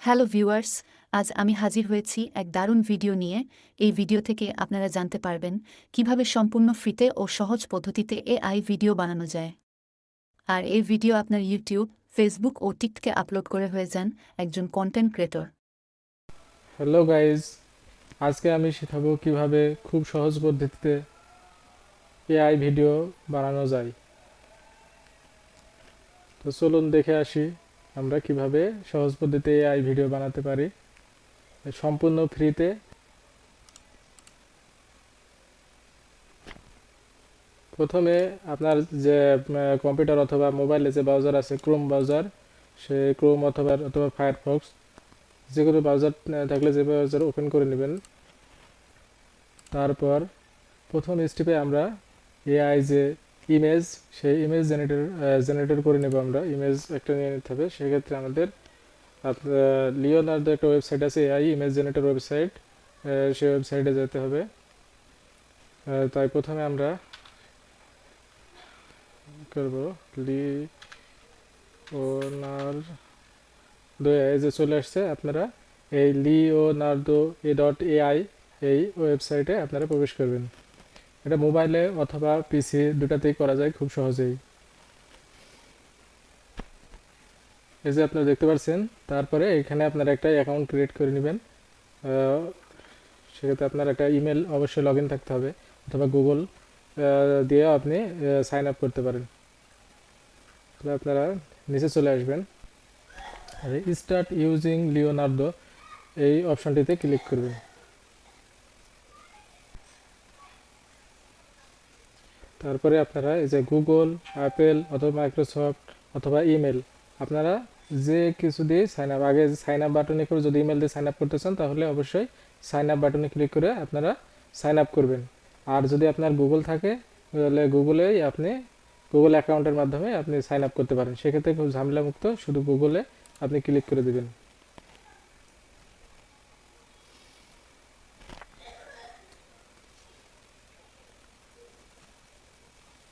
Hello viewers, আজ আমি হাজির হয়েছি এক দারুণ ভিডিও নিয়ে। এই ভিডিও থেকে আপনারা জানতে পারবেন কিভাবে সম্পূর্ণ ফ্রিতে ও সহজ পদ্ধতিতে এআই ভিডিও বানানো যায়। আর এই ভিডিও আপনার ইউটিউব, ফেসবুক ও টিকটকে আপলোড করে হয়ে যান একজন কন্টেন্ট ক্রিয়েটর। হ্যালো গাইজ, আজকে আমি শেখাবো কিভাবে খুব সহজ পদ্ধতিতে এআই ভিডিও বানানো যায়। তো চলুন দেখে আসি আমরা কিভাবে সহজ পদ্ধতিতে এআই ভিডিও বানাতে পারি সম্পূর্ণ ফ্রিতে। প্রথমে আপনার যে কম্পিউটার অথবা মোবাইলে যে ব্রাউজার আছে, ক্রোম ব্রাউজার, সে ক্রোম অথবা ফায়ারফক্স, যে কোনো ব্রাউজার থাকলে যে ব্রাউজার ওপেন করে নেবেন। তারপর প্রথম স্টেপে আমরা এআই যে ইমেজ, সেই ইমেজ জেনারেটর করে নেব। আমরা ইমেজ একটা নিয়ে নিতে হবে। সেক্ষেত্রে আমাদের লিওনার্দো একটা ওয়েবসাইট আছে, এআই ইমেজ জেনারেটর ওয়েবসাইট, সেই ওয়েবসাইটে যেতে হবে। তাই প্রথমে আমরা করব লিওনার্দো এআই, যে চলে আসছে। আপনারা এই leonardo.ai এই ওয়েবসাইটে আপনারা প্রবেশ করবেন। এটা মোবাইলে অথবা পিসি দুটাতেই করা যায় খুব সহজেই। এই যে আপনারা দেখতে পাচ্ছেন। তারপরে এখানে আপনারা একটা অ্যাকাউন্ট ক্রিয়েট করে নেবেন। সেক্ষেত্রে আপনার একটা ইমেল অবশ্যই লগ ইন থাকতে হবে, অথবা গুগল দিয়েও আপনি সাইন আপ করতে পারেন। তাহলে আপনারা নিচে চলে আসবেন, স্টার্ট ইউজিং লিওনার্দো এই অপশনটিতে ক্লিক করবেন। তারপরে আপনারা এই যে গুগল, অ্যাপেল অথবা মাইক্রোসফট অথবা ইমেল, আপনারা যে কিছু দিয়ে সাইন আপ, আগে সাইন আপ বাটনে করে যদি ইমেল দিয়ে সাইন আপ করতে চান তাহলে অবশ্যই সাইন আপ বাটনে ক্লিক করে আপনারা সাইন আপ করবেন। আর যদি আপনার গুগল থাকে তাহলে গুগলেই আপনি গুগল অ্যাকাউন্টের মাধ্যমে আপনি সাইন আপ করতে পারেন। সেক্ষেত্রে খুব ঝামেলামুক্ত, শুধু গুগলে আপনি ক্লিক করে দেবেন।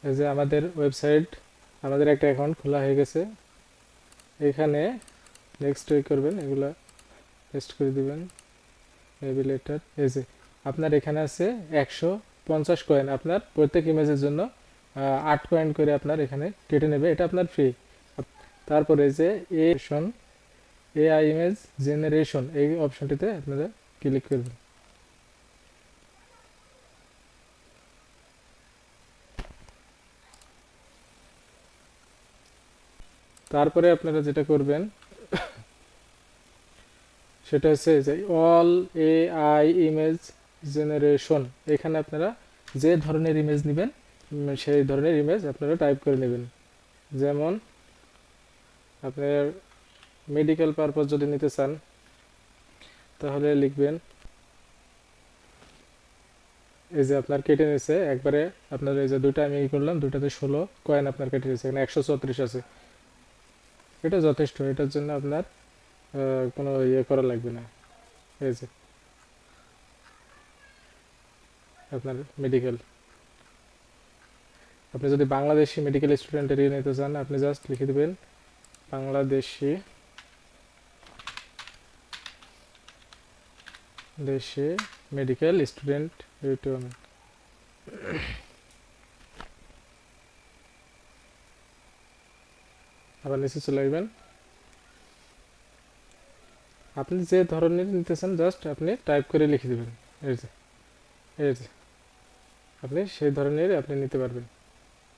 এই যে আমাদের ওয়েবসাইট, আমাদের একটা অ্যাকাউন্ট খোলা হয়ে গেছে। এখানে নেক্সট করবেন, এগুলা পেস্ট করে দিবেন। Maybe letter. এই যে আপনার এখানে আছে 150 কয়েন। আপনার প্রত্যেক ইমেজের জন্য 8 কয়েন করে আপনার এখানে কেটে নেবে। এটা আপনার ফ্রি। তারপরে যে এআই ইমেজ জেনারেশন এই অপশনটিতে আপনারা ক্লিক করবেন। তারপরে আপনারা যেটা করবেন সেটা হচ্ছে যে অল এআই ইমেজ জেনারেশন, এখানে আপনারা যে ধরনের ইমেজ নেবেন সেই ধরনের ইমেজ আপনারা টাইপ করে নেবেন। যেমন আপনার মেডিকেল পারপাস যদি নিতে চান তাহলে লিখবেন, এই যে আপনার কেটে নিয়েছে একবারে। আপনার এই যে দুইটা আমি করলাম, দুইটাতে 16 কয়েন আপনার কেটে নিয়েছে, এখানে 134 আছে। এটা যথেষ্ট, এটার জন্য আপনার কোনো ইয়ে করা লাগবে না। এই যে আপনার মেডিকেল, আপনি যদি বাংলাদেশি মেডিকেল স্টুডেন্টের ইয়ে নিতে চান আপনি জাস্ট লিখে দেবেন বাংলাদেশি মেডিকেল স্টুডেন্ট রিক্রুটমেন্ট। আবার নিচে চলে আসবেন। আপনি যে ধরনের নিতে চান জাস্ট আপনি টাইপ করে লিখে দেবেন। এই যে আপনি সেই ধরনের আপনি নিতে পারবেন।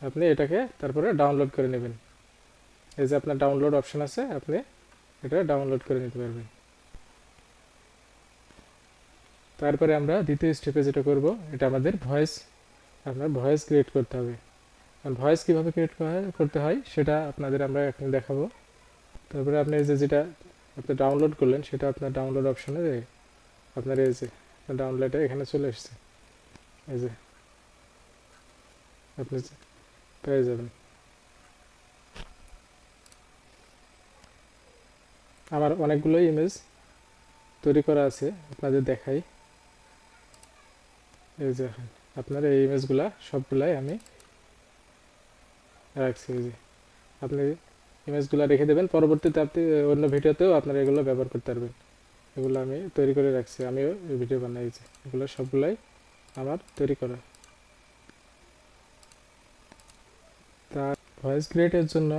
আপনি এটাকে তারপরে ডাউনলোড করে নেবেন। এই যে আপনার ডাউনলোড অপশন আছে, আপনি এটা ডাউনলোড করে নিতে পারবেন। তারপরে আমরা দ্বিতীয় স্টেপে যেটা করব, এটা আমাদের আপনার ভয়েস ক্রিয়েট করতে হবে। ভয়েস কীভাবে ক্রিয়েট করতে হয় সেটা আপনাদের আমরা এখন দেখাবো। তারপরে আপনি যেটা আপনি ডাউনলোড করলেন সেটা আপনার ডাউনলোড অপশনে আপনার এই যে ডাউনলোডে এখানে চলে এসেছে। এই যে আপনি পেয়ে যাবেন। আমার অনেকগুলো ইমেজ তৈরি করা আছে, আপনাদের দেখাই। এই যে আপনার এই ইমেজগুলা সবগুলাই আমি রাখছি। এই যে আপনি ইমেজগুলো রেখে দেবেন, পরবর্তীতে আপনি অন্য ভিডিওতেও আপনারা এগুলো ব্যবহার করতে পারবেন। এগুলো আমি তৈরি করে রাখছি, আমিও ভিডিও বানাইছি, এগুলো সবগুলাই আমার তৈরি করা। তার ভয়েস ক্রিয়েটের জন্য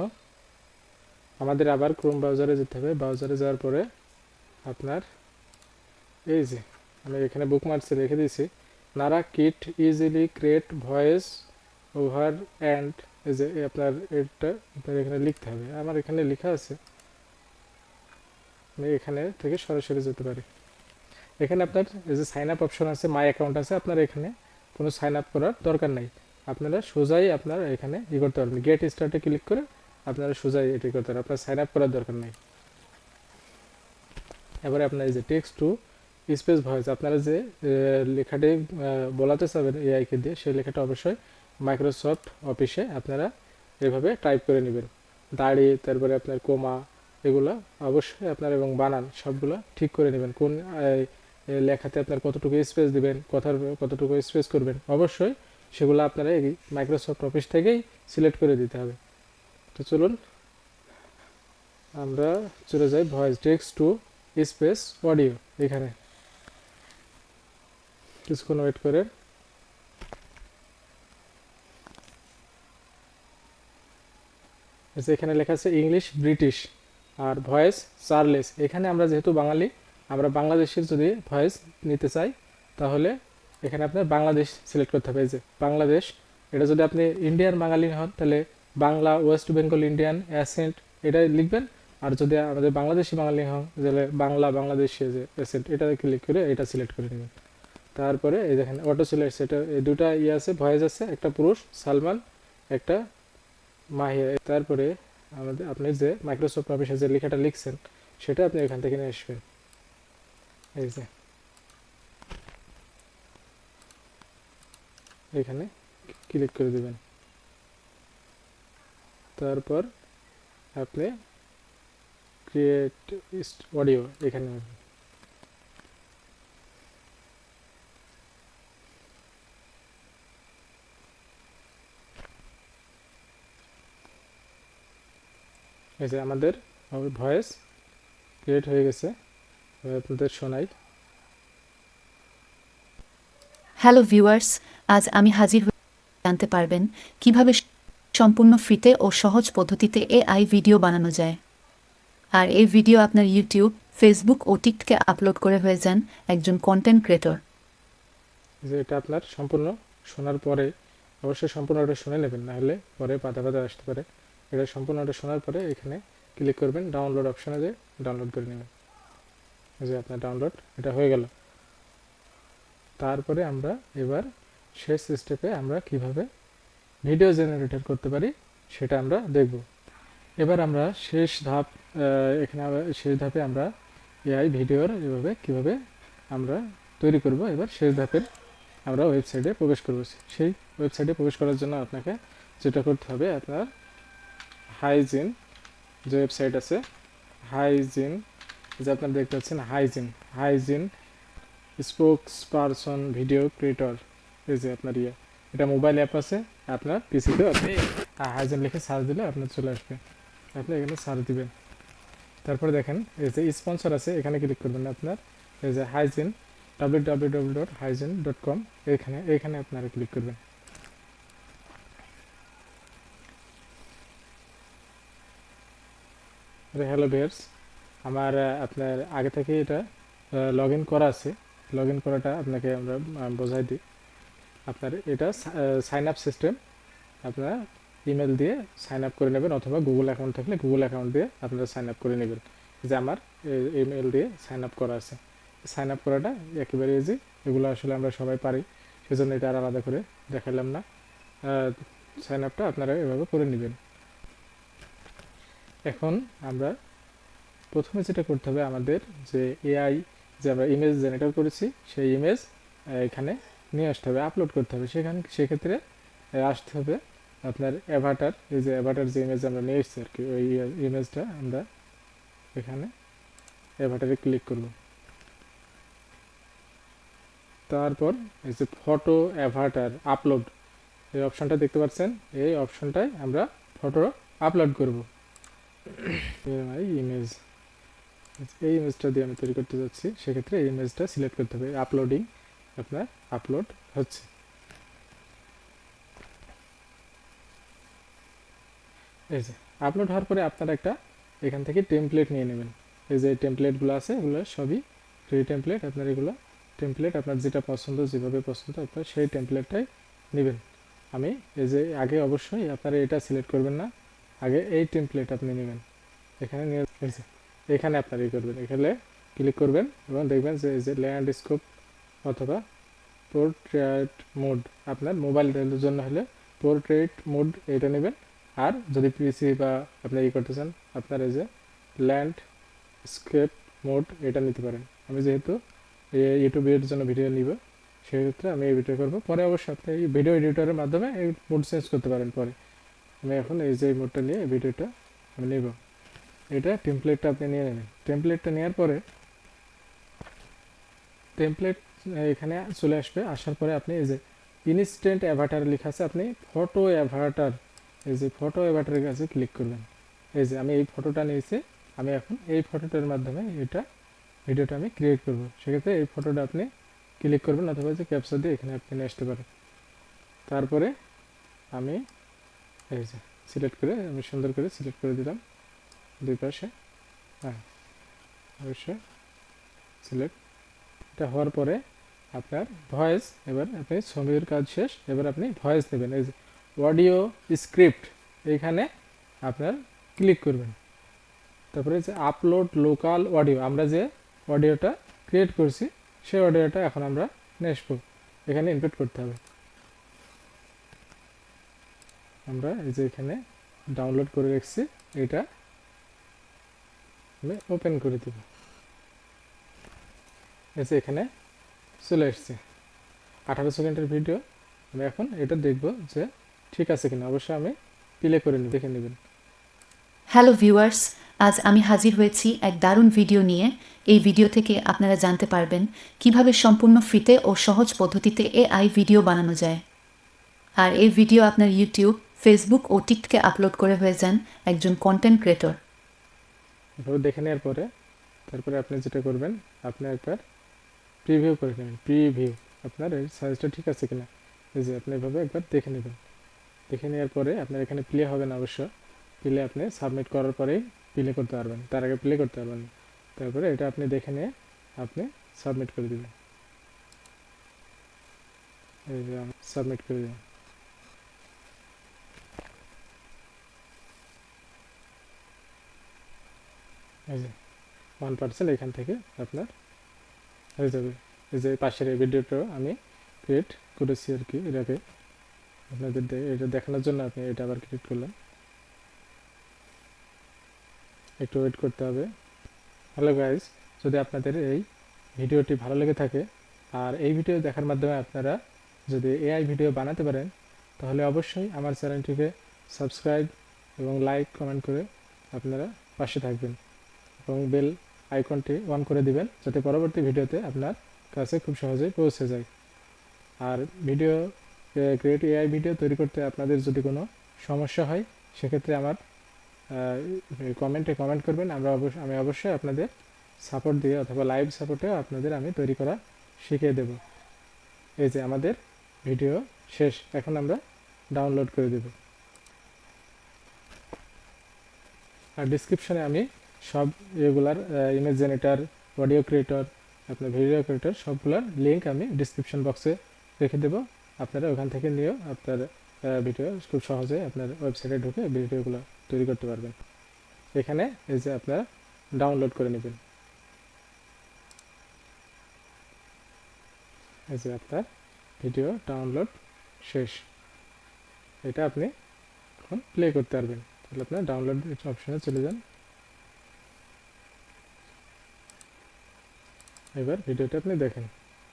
আমাদের আবার ক্রোম ব্রাউজারে যেতে হবে। ব্রাউজারে যাওয়ার পরে আপনার এই যে আমি এখানে বুকমার্কসে রেখে দিয়েছি, নারা kit easily create voice over and, এই যে আপনার এটা আপনার এখানে লিখতে হবে, আমার এখানে লেখা আছে, আমি এখানে থেকে সরাসরি যেতে পারি। এখানে আপনার এই যে সাইন আপ অপশন আছে, মাই অ্যাকাউন্ট আছে, আপনার এখানে কোনো সাইন আপ করার দরকার নাই, আপনারা সোজাই আপনার এখানে করতে পারবেন, গেট স্টার্টে ক্লিক করে আপনারা সোজাই এটি করতে পারেন, আপনার সাইন আপ করার দরকার নেই। এবারে আপনার এই যে টেক্সট টু স্পেস ভয়েস, আপনারা যে লেখাটি বলাতে চাবেন এআইকে দিয়ে, সেই লেখাটা অবশ্যই মাইক্রোসফট অফিসে আপনারা এভাবে টাইপ করে নেবেন, দাড়ি তারপরে আপনার কোমা এগুলো অবশ্যই আপনার এবং বানান সবগুলো ঠিক করে নেবেন, কোন লেখাতে আপনার কতটুকু স্পেস দিবেন, কথার কতটুকু স্পেস করবেন, অবশ্যই সেগুলো আপনারা এই মাইক্রোসফট অফিস থেকেই সিলেক্ট করে দিতে হবে। তো চলুন আমরা চলে যাই voice text to space audio, এখানে কিছুক্ষণ ওয়েট করে এখানে লেখা আছে ইংলিশ ব্রিটিশ আর ভয়েস চার্লেস। এখানে আমরা যেহেতু বাঙালি, আমরা বাংলাদেশের যদি ভয়েস নিতে চাই তাহলে এখানে আপনার বাংলাদেশ সিলেক্ট করতে হবে, এই যে বাংলাদেশ। এটা যদি আপনি ইন্ডিয়ান বাঙালি হন তাহলে Bangla West Bengal Indian accent এটা লিখবেন, আর যদি আমাদের বাংলাদেশি বাঙালি হন তাহলে বাংলা বাংলাদেশি যে অ্যাসেন্ট এটা ক্লিক করে এটা সিলেক্ট করে নেবেন। তারপরে এই দেখেন অটো সিলেক্ট, সেটা এই দুটা আছে ভয়েস আছে, একটা পুরুষ সালমান, একটা মাহিয়া। তারপরে আমাদের আপনি যে মাইক্রোসফট অফিসে যে লেখাটা লিখছেন সেটা আপনি এখান থেকে নিয়ে আসবেন, এই যে এখানে ক্লিক করে দিবেন। তারপর আপনি ক্রিয়েট অডিও এখানে এই যে আমাদের ভয়েস ক্রিয়েট হয়ে গেছে, আপনাদের শোনাই। হ্যালো ভিউয়ার্স, আজ আমি হাজির হয়ে জানতে পারবেন কিভাবে সম্পূর্ণ ফ্রিতে ও সহজ পদ্ধতিতে এআই ভিডিও বানানো যায়। আর এই ভিডিও আপনার ইউটিউব, ফেসবুক ও টিকটকে আপলোড করে হয়ে যান একজন কন্টেন্ট ক্রিয়েটর। যে এটা আপনার সম্পূর্ণ শোনার পরে অবশ্যই সম্পূর্ণটা শুনে নেবেন, না হলে পরে বাধা বাধা আসতে পারে। এটা সম্পূর্ণটা শোনার পরে এখানে ক্লিক করবেন, ডাউনলোড অপশনে যে ডাউনলোড করে নেবেন, যে আপনার ডাউনলোড এটা হয়ে গেল। তারপরে আমরা এবার শেষ স্টেপে আমরা কিভাবে ভিডিও জেনারেটর করতে পারি সেটা আমরা দেখব। এবার আমরা শেষ ধাপ, এখানে শেষ ধাপে আমরা এআই ভিডিওর এভাবে কিভাবে আমরা তৈরি করব। এবার শেষ ধাপের আমরা ওয়েবসাইটে প্রবেশ করব। সেই ওয়েবসাইটে প্রবেশ করার জন্য আপনাকে যেটা করতে হবে, আপনার হাইজিন যে ওয়েবসাইট আছে, হাইজিন যে আপনারা দেখতে পাচ্ছেন hygiene spokes person video creator, এই যে আপনার এটা মোবাইল অ্যাপ আছে, আপনার পিসিতে আপনি হাইজিন লিখে সার্চ দিলে আপনার চলে আসবে, আপনি এখানে সার্চ দিবেন। তারপরে দেখেন এই যে স্পন্সর আছে, এখানে ক্লিক করবেন আপনার, এই যে হাইজিন www.hygiene.com এখানে আপনারা ক্লিক করবেন। হ্যালো ভিউয়ার্স, আমার আপনার আগে থেকে এটা লগ ইন করা আছে, লগ ইন করাটা আপনাকে আমরা বোঝাই দিই। আপনার এটা সাইন আপ সিস্টেম, আপনারা ইমেল দিয়ে সাইন আপ করে নেবেন, অথবা গুগল অ্যাকাউন্ট থাকলে গুগল অ্যাকাউন্ট দিয়ে আপনারা সাইন আপ করে নেবেন। যে আমার ইমেল দিয়ে সাইন আপ করা আছে, সাইন আপ করাটা একেবারে ইজি, এগুলো আসলে আমরা সবাই পারি, সেজন্য এটা আর আলাদা করে দেখালাম না। সাইন আপটা আপনারা এভাবে করে নেবেন। এখন আমরা প্রথমে যেটা করতে হবে, আমাদের যে এআই যে আমরা ইমেজ জেনারেট করেছি সেই ইমেজ এখানে নিয়ে আসতে হবে, আপলোড করতে হবে। সেক্ষেত্রে আসতে হবে আপনার অ্যাভাটার, এই যে অ্যাভাটার যে ইমেজ আমরা নিয়ে এসেছি আর কি, ওই ইমেজটা আমরা এখানে অ্যাভাটারে ক্লিক করব। তারপর এই যে ফটো অ্যাভাটার আপলোড এই অপশনটা দেখতে পাচ্ছেন, এই অপশনটায় আমরা ফটো আপলোড করব। মাই ইমেজ, এই ইমেজটা দিয়ে আমি তৈরি করতে যাচ্ছি, সেক্ষেত্রে এই ইমেজটা সিলেক্ট করতে হবে। আপলোডিং আপনার আপলোড হচ্ছে। এই যে আপলোড হওয়ার পরে আপনারা একটা এখান থেকে টেমপ্লেট নিয়ে নেবেন। এই যে টেমপ্লেটগুলো আছে এগুলো সবই ফ্রি টেমপ্লেট। আপনার এগুলো টেমপ্লেট আপনার যেটা পছন্দ, যেভাবে পছন্দ আপনার সেই টেমপ্লেটটাই নেবেন। আমি এই যে আগে অবশ্যই আপনারা এটা সিলেক্ট করবেন না, আগে এই টেমপ্লেট আপনি নেবেন। এখানে নিয়ে এখানে আপনার ই করবেন, এখানে ক্লিক করবেন এবং দেখবেন যে এই যে ল্যান্ডস্কেপ অথবা পোর্ট্রেট মোড, আপনার মোবাইলের জন্য হলে পোর্ট্রেট মোড এটা নেবেন। আর যদি পিসি বা আপনি ই করতে চান আপনার এই যে ল্যান্ডস্কেপ মোড এটা নিতে পারেন। আমি যেহেতু ইউটিউবের জন্য ভিডিও নিব সেক্ষেত্রে আমি এই ভিডিও করবো। পরে অবশ্যই আপনি এই ভিডিও এডিটরের মাধ্যমে এই মোড চেঞ্জ করতে পারেন পরে। আমি এখন এই যে মোডটা নিয়ে এই ভিডিওটা আমি নেব। এটা টেমপ্লেটটা আপনি নিয়ে নেবেন। টেমপ্লেটটা নেওয়ার পরে টেমপ্লেট এখানে চলে আসবে। আসার পরে আপনি এই যে ইনস্ট্যান্ট অ্যাভাটার লেখা আছে, আপনি ফটো অ্যাভাটার, এই যে ফটো অ্যাভাটারের কাছে ক্লিক করবেন। এই যে আমি এই ফটোটা নিয়েছি, আমি এখন এই ফটোটার মাধ্যমে এটা ভিডিওটা আমি ক্রিয়েট করব। সেক্ষেত্রে এই ফটোটা আপনি ক্লিক করবেন অথবা যে ক্যাপচার দিয়ে এখানে আপনি নিয়ে আসতে পারেন। তারপরে আমি এই যে সিলেক্ট করে আমি সুন্দর করে সিলেক্ট করে দিলাম দুই পাশে। হ্যাঁ অবশ্যই সিলেক্ট। এটা হওয়ার পরে আপনার ভয়েস, এবার আপনি ছবির কাজ শেষ, এবার আপনি ভয়েস নেবেন। এই যে অডিও স্ক্রিপ্ট এইখানে আপনার ক্লিক করবেন। তারপরে যে আপলোড লোকাল অডিও, আমরা যে অডিওটা ক্রিয়েট করছি সেই অডিওটা এখন আমরা নিয়ে আসবো, এখানে ইনপুট করতে হবে। আমরা এই যে এখানে ডাউনলোড করে রেখেছি, এটা আমি ওপেন করে দেব। এই যে এখানে চলে এসছে 18 সেকেন্ডের ভিডিও। আমি এখন এটা দেখব যে ঠিক আছে কিনা, অবশ্যই আমি প্লে করে দেখে নেবেন। হ্যালো ভিউয়ার্স, আজ আমি হাজির হয়েছি এক দারুণ ভিডিও নিয়ে। এই ভিডিও থেকে আপনারা জানতে পারবেন কিভাবে সম্পূর্ণ ফ্রিতে ও সহজ পদ্ধতিতে এআই ভিডিও বানানো যায়। আর এই ভিডিও আপনার ইউটিউব, ফেসবুক ও টিকটকে আপলোড করে হয়ে যান একজন কন্টেন্ট ক্রিয়েটর। এভাবে দেখে নেওয়ার পরে তারপরে আপনি যেটা করবেন, আপনি একবার প্রিভিউ করে নেবেন। প্রিভিউ আপনার এই সাইজটা ঠিক আছে কিনা, এই যে আপনি এভাবে একবার দেখে নেবেন। দেখে নেওয়ার পরে আপনার এখানে প্লে হবে না, অবশ্য প্লে আপনি সাবমিট করার পরেই প্লে করতে পারবেন, তার আগে প্লে করতে পারবেন না। তারপরে এটা আপনি দেখে নিয়ে আপনি সাবমিট করে দেবেন। এই যে সাবমিট করে দেবেন। এই যে 1% এখান থেকে আপনার হয়ে যাবে। এই যে পাশের এই ভিডিওটাও আমি ক্রিয়েট করেছি আর কি, এটাকে আপনাদের এটা দেখানোর জন্য আপনি এটা আবার ক্রিয়েট করলাম। একটু ওয়েট করতে হবে। হ্যালো গাইজ, যদি আপনাদের এই ভিডিওটি ভালো লেগে থাকে আর এই ভিডিও দেখার মাধ্যমে আপনারা যদি এআই ভিডিও বানাতে পারেন, তাহলে অবশ্যই আমার চ্যানেলটিকে সাবস্ক্রাইব এবং লাইক কমেন্ট করে আপনারা পাশে থাকবেন এবং বেল আইকনটি অন করে দিবেন, যাতে পরবর্তী ভিডিওতে আপনার কাছে খুব সহজেই পৌঁছে যায়। আর ভিডিও ক্রিয়েট এআই ভিডিও তৈরি করতে আপনাদের যদি কোনো সমস্যা হয়, সেক্ষেত্রে আমার কমেন্টে কমেন্ট করবেন। আমি অবশ্যই আপনাদের সাপোর্ট দিয়ে অথবা লাইভ সাপোর্টেও আপনাদের আমি তৈরি করা শিখিয়ে দেব। এই যে আমাদের ভিডিও শেষ, এখন আমরা ডাউনলোড করে দেব। আর ডিসক্রিপশনে আমি সব এগুলার ইমেজ জেনারেটর, অডিও ক্রিয়েটর, আপনার ভিডিও ক্রিয়েটর সবগুলোর লিঙ্ক আমি ডিসক্রিপশন বক্সে রেখে দেব। আপনারা ওখান থেকে নিয়েও আপনার ভিডিও খুব সহজে আপনার ওয়েবসাইটে ঢুকে ভিডিওগুলো তৈরি করতে পারবেন। এখানে এই যে আপনারা ডাউনলোড করে নেবেন। এই যে আপনার ভিডিও ডাউনলোড শেষ, এটা আপনি এখন প্লে করতে পারবেন। তাহলে আপনার ডাউনলোড অপশনে চলে যান। এবার ভিডিওটা আপনি দেখেন।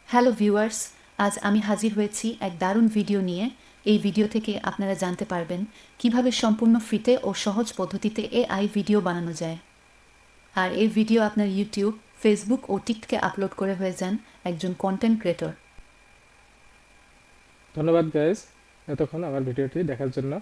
হ্যালো ভিউয়ার্স, আজ আমি হাজির হয়েছি এক দারুণ ভিডিও নিয়ে। এই ভিডিও থেকে আপনারা জানতে পারবেন কিভাবে সম্পূর্ণ ফ্রিতে ও সহজ পদ্ধতিতে এআই ভিডিও বানানো যায়। আর এই ভিডিও আপনার ইউটিউব, ফেসবুক ও টিকটকে আপলোড করে হয়ে যান একজন কন্টেন্ট ক্রিয়েটর। ধন্যবাদ গাইজ এতক্ষণ আমার ভিডিওটি দেখার জন্য।